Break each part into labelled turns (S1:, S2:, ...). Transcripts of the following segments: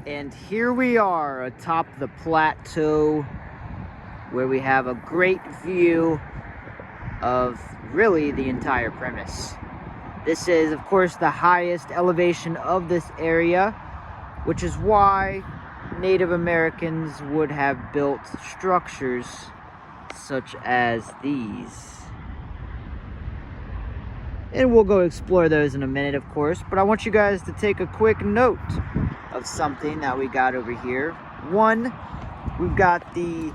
S1: And here we are atop the plateau where we have a great view of really the entire premise. This is, of course, the highest elevation of this area, which is why Native Americans would have built structures such as these. And we'll go explore those in a minute, of course, but I want you guys to take a quick note of something that we got over here. One, we've got the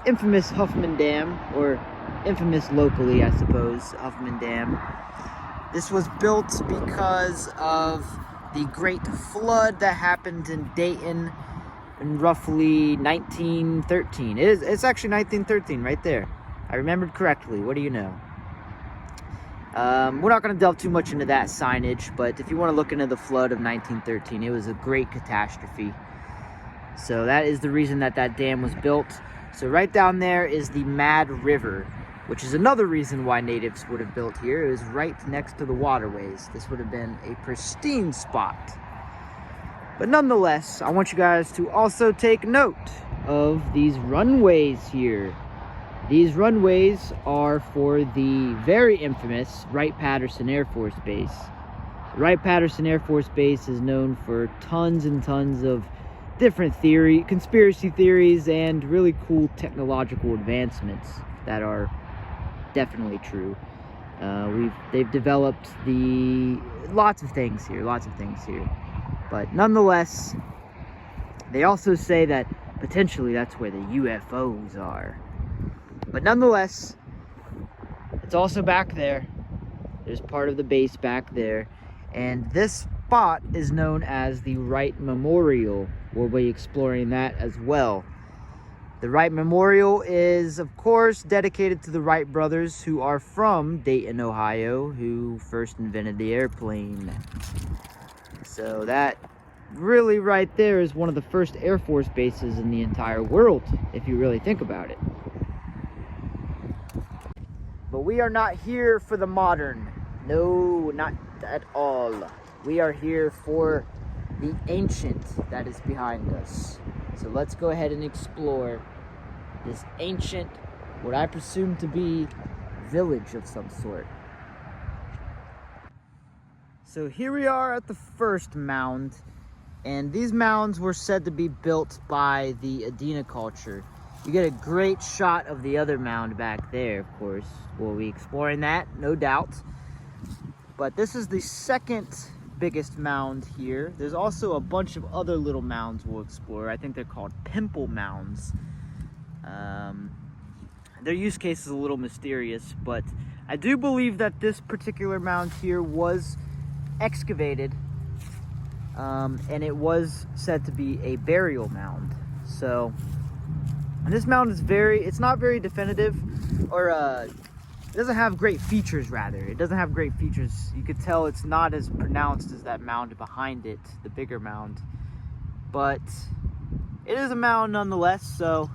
S1: infamous Huffman Dam, or infamous locally, I suppose, Huffman Dam. This was built because of the Great Flood that happened in Dayton in roughly 1913. It's actually 1913 right there. I remembered correctly. What do you know? We're not going to delve too much into that signage, but if you want to look into the flood of 1913, it was a great catastrophe. So that is the reason that that dam was built. So right down there is the Mad River, which is another reason why natives would have built here. It was right next to the waterways. This would have been a pristine spot. But nonetheless, I want you guys to also take note of these runways here. These runways are for the very infamous Wright Patterson Airforce Base. Wright Patterson Airforce Base is known for tons and tons of different conspiracy theories, and really cool technological advancements that are definitely true. They've developed lots of things here. But nonetheless, they also say that potentially that's where the UFOs are. But nonetheless, it's also back there. There's part of the base back there. And this spot is known as the Wright Memorial. We'll be exploring that as well. The Wright Memorial is, of course, dedicated to the Wright brothers, who are from Dayton, Ohio, who first invented the airplane. So that really right there is one of the first Air Force bases in the entire world, if you really think about it. But we are not here for the modern. No, not at all. We are here for the ancient that is behind us. So let's go ahead and explore this ancient, what I presume to be, village of some sort. So here we are at the first mound, and these mounds were said to be built by the Adena culture. You get a great shot of the other mound back there, of course. We'll be exploring that, no doubt. But this is the second biggest mound here. There's also a bunch of other little mounds we'll explore. I think they're called pimple mounds. Their use case is a little mysterious, but I do believe that this particular mound here was excavated, and it was said to be a burial mound. So, and this mound is it's not very definitive, or it doesn't have great features, rather. It doesn't have great features. You could tell it's not as pronounced as that mound behind it, the bigger mound. But it is a mound nonetheless, so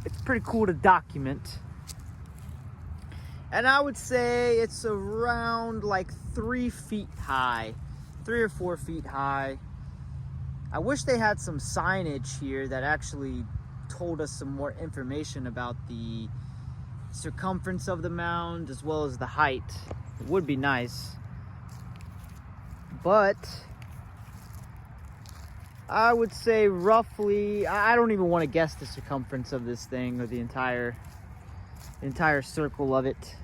S1: it's pretty cool to document. And I would say it's around like 3 feet high, 3 or 4 feet high. I wish they had some signage here that actually told us some more information about the circumference of the mound as well as the height. It would be nice. But I would say roughly, I don't even want to guess the circumference of this thing, or the entire circle of it.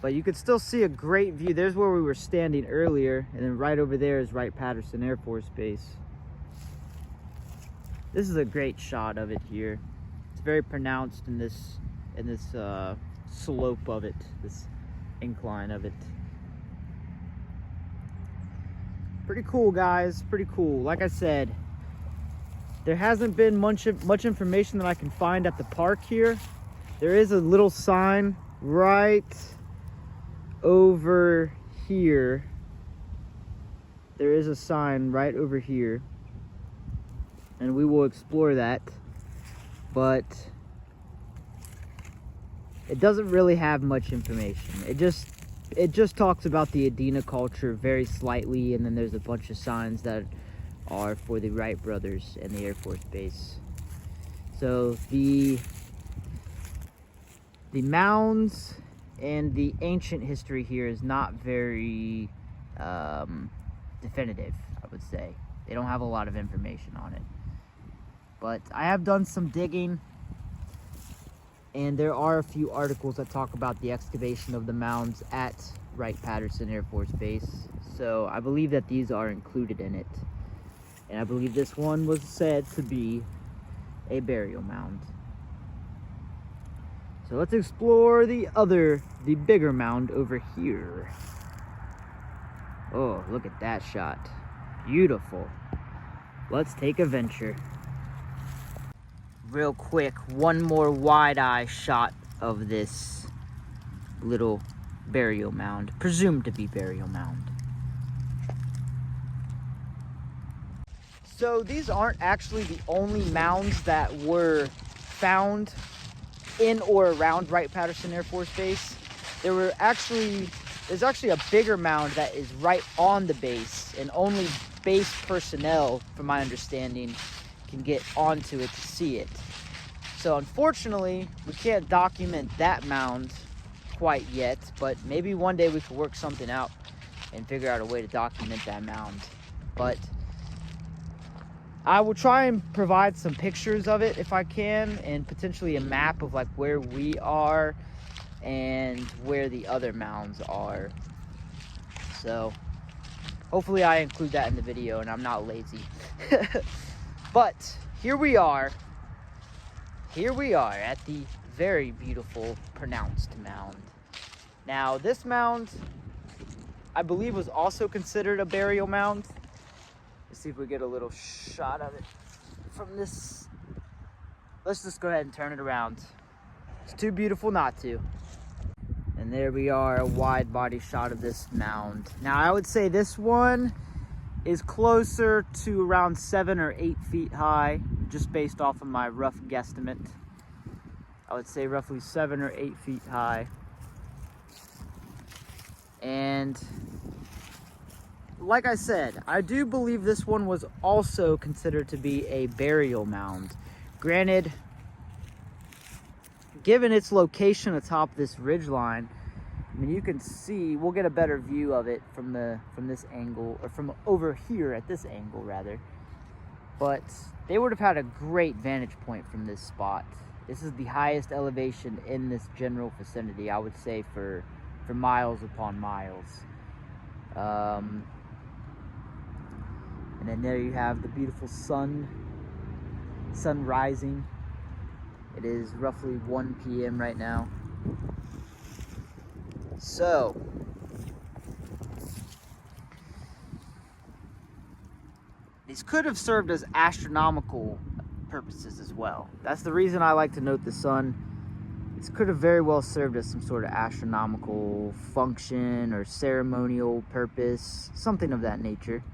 S1: But you could still see a great view. There's where we were standing earlier, and then right over there is Wright Patterson Airforce Base. This is a great shot of it here. It's very pronounced in this slope of it, this incline of it. Pretty cool, guys, pretty cool. Like I said, there hasn't been much information that I can find at the park here. There is a little sign right over here. There is a sign right over here, and we will explore that. But it doesn't really have much information. It just it just talks about the Adena culture very slightly, and then there's a bunch of signs that are for the Wright brothers and the Air Force Base. So the mounds and the ancient history here is not very definitive, I would say. They don't have a lot of information on it. But I have done some digging, and there are a few articles that talk about the excavation of the mounds at Wright Patterson Airforce Base. So I believe that these are included in it. And I believe this one was said to be a burial mound. So let's explore the bigger mound over here. Oh, look at that shot. Beautiful. Let's take a venture. Real quick, one more wide-eye shot of this little burial mound, presumed to be burial mound. So these aren't actually the only mounds that were found in or around Wright Patterson Air Force Base. There's actually a bigger mound that is right on the base, and only base personnel, from my understanding, can get onto it to see it. So unfortunately, we can't document that mound quite yet, but maybe one day we could work something out and figure out a way to document that mound. But I will try and provide some pictures of it if I can, and potentially a map of like where we are and where the other mounds are. So hopefully I include that in the video and I'm not lazy. But here we are at the very beautiful pronounced mound. Now this mound, I believe, was also considered a burial mound. Let's see if we get a little shot of it from this. Let's just go ahead and turn it around. It's too beautiful not to. And there we are, a wide body shot of this mound. Now I would say this one is closer to around 7 or 8 feet high, just based off of my rough guesstimate. I would say roughly 7 or 8 feet high. And like I said, I do believe this one was also considered to be a burial mound. Granted, given its location atop this ridgeline, I mean, you can see, we'll get a better view of it from this angle, or from over here at this angle rather. But they would have had a great vantage point from this spot. This is the highest elevation in this general vicinity, I would say, for miles upon miles. And then there you have the beautiful sun rising. It is roughly 1 p.m. right now. So, these could have served as astronomical purposes as well. That's the reason I like to note the sun. This could have very well served as some sort of astronomical function or ceremonial purpose, something of that nature.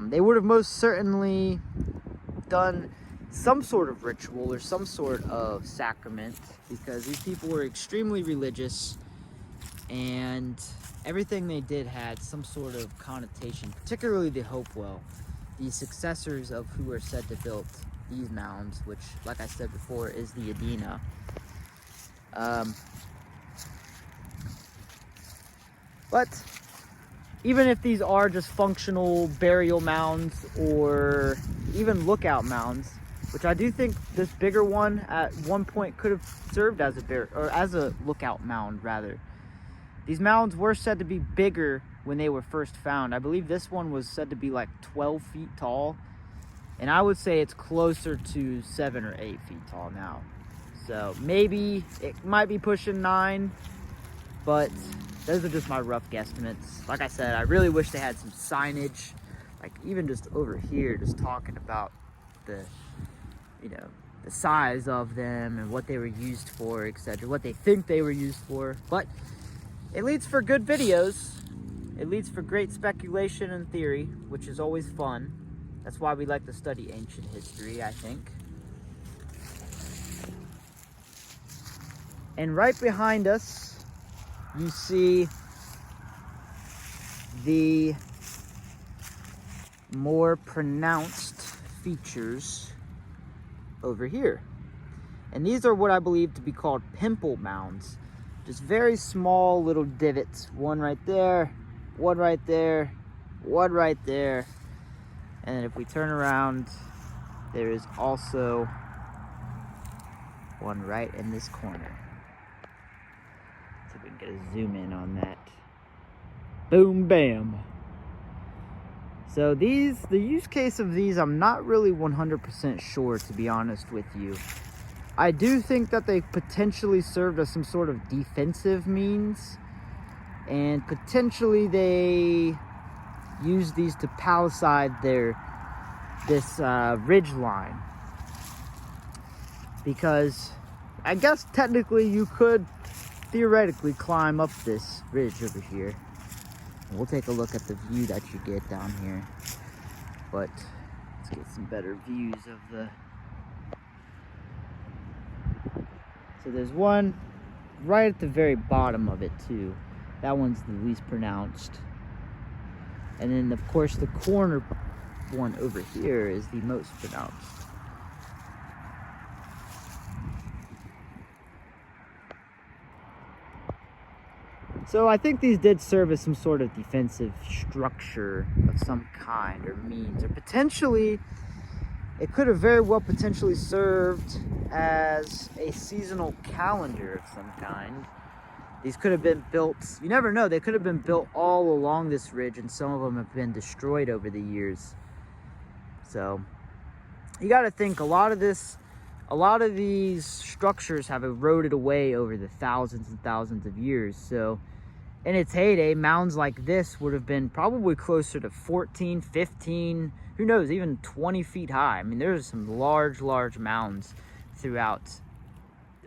S1: They would have most certainly done some sort of ritual or some sort of sacrament, because these people were extremely religious and everything they did had some sort of connotation, particularly the Hopewell, the successors of who are said to build these mounds, which, like I said before, is the Adena. But even if these are just functional burial mounds or even lookout mounds, which I do think this bigger one at one point could have served as a lookout mound rather. These mounds were said to be bigger when they were first found. I believe this one was said to be like 12 feet tall, and I would say it's closer to 7 or 8 feet tall now. So maybe it might be pushing 9, but those are just my rough guesstimates. Like I said, I really wish they had some signage, like even just over here, just talking about the size of them and what they were used for, etc., what they think they were used for. But it leads for good videos. It leads for great speculation and theory, which is always fun. That's why we like to study ancient history, I think. And right behind us you see the more pronounced features over here. And these are what I believe to be called pimple mounds. Just very small little divots. One right there, one right there, one right there. And then if we turn around, there is also one right in this corner. So we can get a zoom in on that. Boom, bam. So the use case of these, I'm not really 100% sure, to be honest with you. I do think that they potentially served as some sort of defensive means, and potentially they used these to palisade this ridge line. Because I guess technically you could theoretically climb up this ridge over here. We'll take a look at the view that you get down here. But let's get some better views of the... So there's one right at the very bottom of it too. That one's the least pronounced. And then of course the corner one over here is the most pronounced. So I think these did serve as some sort of defensive structure of some kind or means, or potentially it could have very well potentially served as a seasonal calendar of some kind. These could have been built, you never know, they could have been built all along this ridge, and some of them have been destroyed over the years. So you got to think a lot of these structures have eroded away over the thousands and thousands of years. So in its heyday, mounds like this would have been probably closer to 14, 15, who knows, even 20 feet high. I mean, there's some large mounds throughout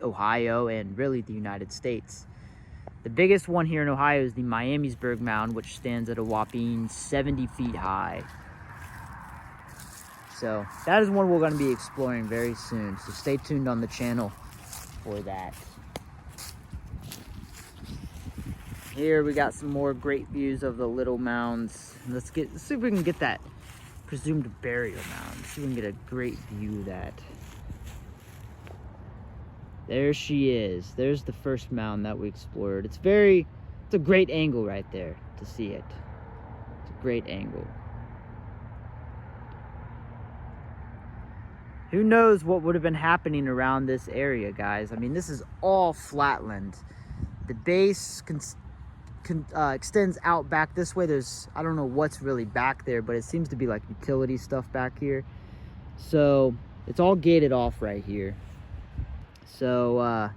S1: Ohio and really the United States. The biggest one here in Ohio is the Miamisburg Mound, which stands at a whopping 70 feet high. So that is one we're going to be exploring very soon. So stay tuned on the channel for that. Here we got some more great views of the little mounds. Let's see if we can get that presumed burial mound. See if we can get a great view of that. There she is. There's the first mound that we explored. It's a great angle right there to see it. It's a great angle. Who knows what would have been happening around this area, guys? I mean, this is all flatland. The base extends out back this way. I don't know what's really back there, but it seems to be like utility stuff back here. So it's all gated off right here. So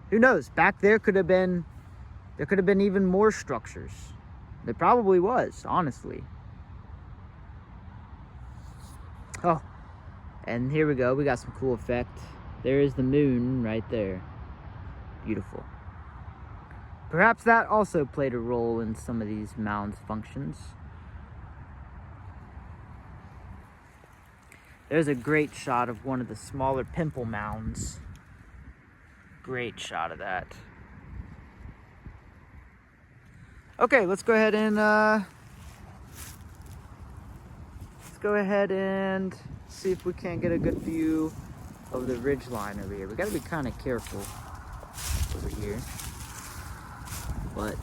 S1: who knows? Back there could have been even more structures. There probably was, honestly. Oh, and here we go. We got some cool effect. There is the moon right there. Beautiful. Perhaps that also played a role in some of these mounds' functions. There's a great shot of one of the smaller pimple mounds. Great shot of that. Okay, let's go ahead and see if we can't get a good view of the ridge line over here. We gotta be kind of careful over here. But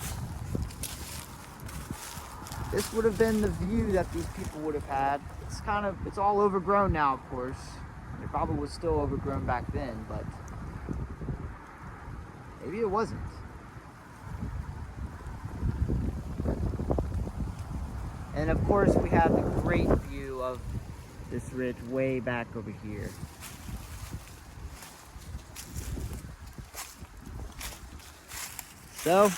S1: this would have been the view that these people would have had. It's all overgrown now, of course. It probably was still overgrown back then, but maybe it wasn't. And of course, we have the great view of this ridge way back over here. So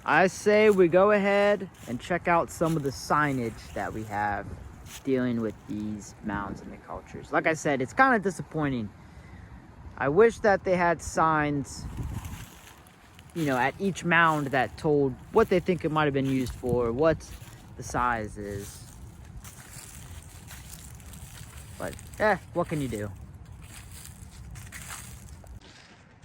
S1: I say we go ahead and check out some of the signage that we have dealing with these mounds and the cultures. Like I said, it's kind of disappointing. I wish that they had signs, you know, at each mound that told what they think it might have been used for, what the size is. But, what can you do?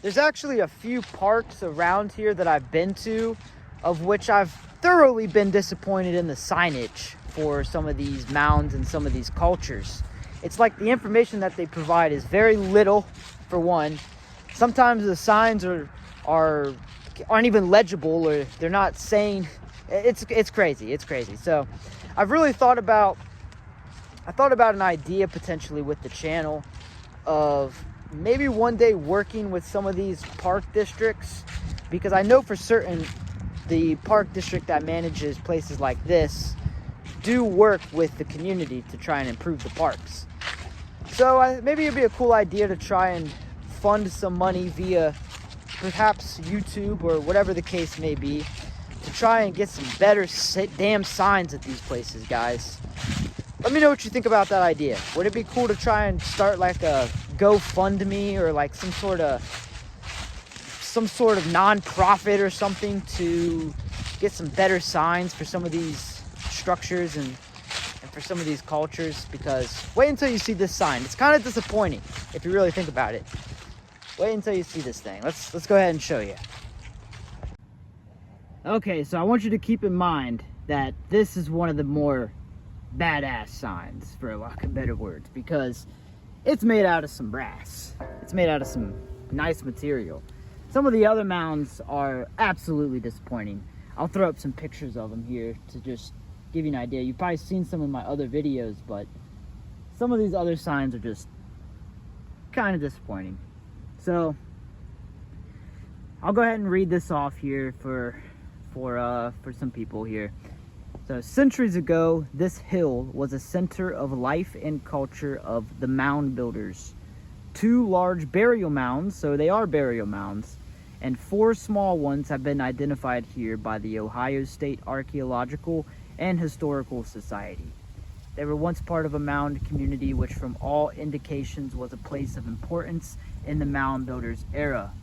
S1: There's actually a few parks around here that I've been to, of which I've thoroughly been disappointed in the signage for some of these mounds and some of these cultures. It's like the information that they provide is very little, for one. Sometimes the signs aren't even legible, or they're not saying. It's crazy. It's crazy. So I've really thought about an idea potentially with the channel of maybe one day working with some of these park districts, because I know for certain the park district that manages places like this do work with the community to try and improve the parks. So maybe it'd be a cool idea to try and fund some money via perhaps YouTube or whatever the case may be, to try and get some better damn signs at these places, guys. Let me know what you think about that idea. Would it be cool to try and start like a GoFundMe or like some sort of non-profit or something to get some better signs for some of these structures and for some of these cultures? Because wait until you see this sign. It's kind of disappointing if you really think about it. Wait until you see this thing. Let's go ahead and show you. Okay, so I want you to keep in mind that this is one of the more badass signs, for a lack of better words, because it's made out of some brass. It's made out of some nice material. Some of the other mounds are absolutely disappointing. I'll throw up some pictures of them here to just give you an idea. You've probably seen some of my other videos, but some of these other signs are just kind of disappointing. So I'll go ahead and read this off here for some people here. So, centuries ago, this hill was a center of life and culture of the mound builders. 2 large burial mounds, so they are burial mounds, and 4 small ones have been identified here by the Ohio State Archaeological and Historical Society. They were once part of a mound community which from all indications was a place of importance in the mound builders era.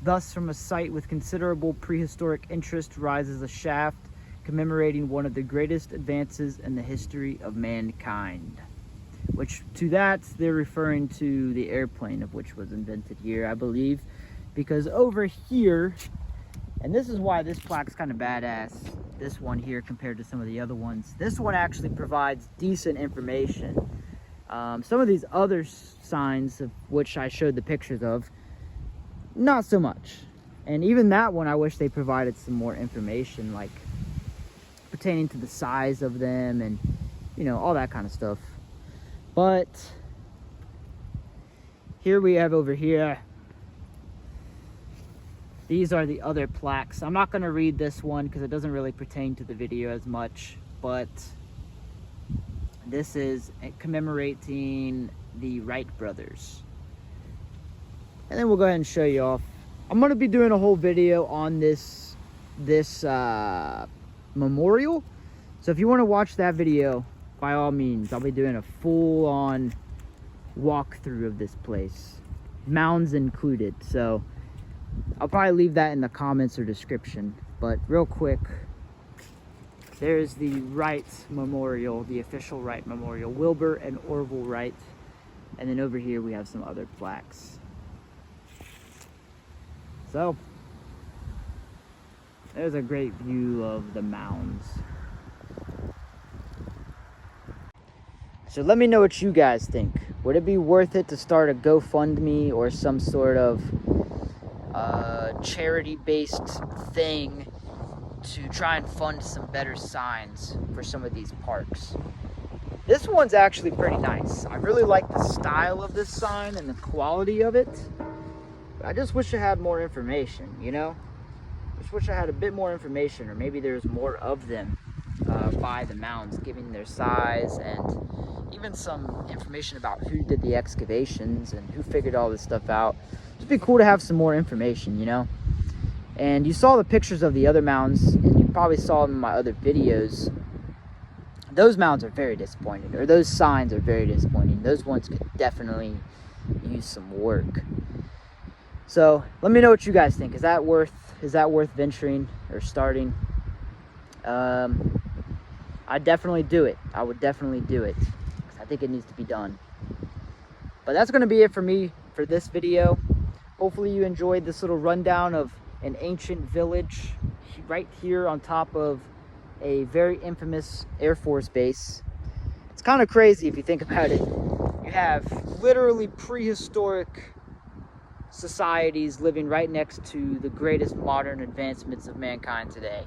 S1: Thus, from a site with considerable prehistoric interest rises a shaft commemorating one of the greatest advances in the history of mankind. Which, to that, they're referring to the airplane, of which was invented here, I believe. Because over here, and this is why this plaque's kind of badass, this one here compared to some of the other ones, this one actually provides decent information. Some of these other signs, of which I showed the pictures of, not so much. And even that one, I wish they provided some more information, like pertaining to the size of them and, you know, all that kind of stuff. But here we have over here, these are the other plaques. I'm not going to read this one because it doesn't really pertain to the video as much, but this is commemorating the Wright brothers. And then we'll go ahead and show you off. I'm going to be doing a whole video on this memorial. So if you want to watch that video, by all means, I'll be doing a full-on walkthrough of this place, mounds included. So I'll probably leave that in the comments or description. But real quick, there's the Wright Memorial, the official Wright Memorial, Wilbur and Orville Wright. And then over here we have some other plaques. So there's a great view of the mounds. So let me know what you guys think. Would it be worth it to start a GoFundMe or some sort of charity-based thing to try and fund some better signs for some of these parks? This one's actually pretty nice. I really like the style of this sign and the quality of it. But I just wish I had more information, you know? Just wish I had a bit more information, or maybe there's more of them by the mounds, giving their size and even some information about who did the excavations and who figured all this stuff out. It'd be cool to have some more information, you know? And you saw the pictures of the other mounds, and you probably saw them in my other videos. Those mounds are very disappointing, or those signs are very disappointing. Those ones could definitely use some work. So let me know what you guys think. Is that worth venturing or starting? I'd definitely do it. I would definitely do it. I think it needs to be done. But that's going to be it for me for this video. Hopefully you enjoyed this little rundown of an ancient village right here on top of a very infamous Air Force base. It's kind of crazy if you think about it. You have literally prehistoric societies living right next to the greatest modern advancements of mankind today.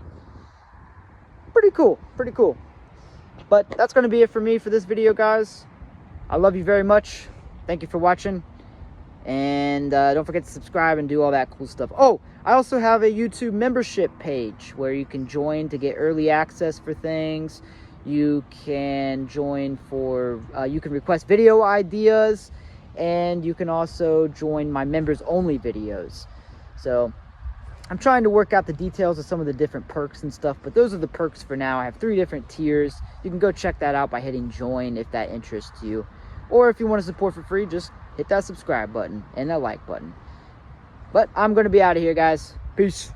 S1: Pretty cool, pretty cool. But that's going to be it for me for this video, guys. I love you very much. Thank you for watching. And don't forget to subscribe and do all that cool stuff. Oh, I also have a YouTube membership page where you can join to get early access for things. You can join for, you can request video ideas, and you can also join my members only videos. So I'm trying to work out the details of some of the different perks and stuff, but those are the perks for now. I have 3 different tiers. You can go check that out by hitting join if that interests you. Or if you want to support for free, just hit that subscribe button and that like button. But I'm going to be out of here, guys. Peace.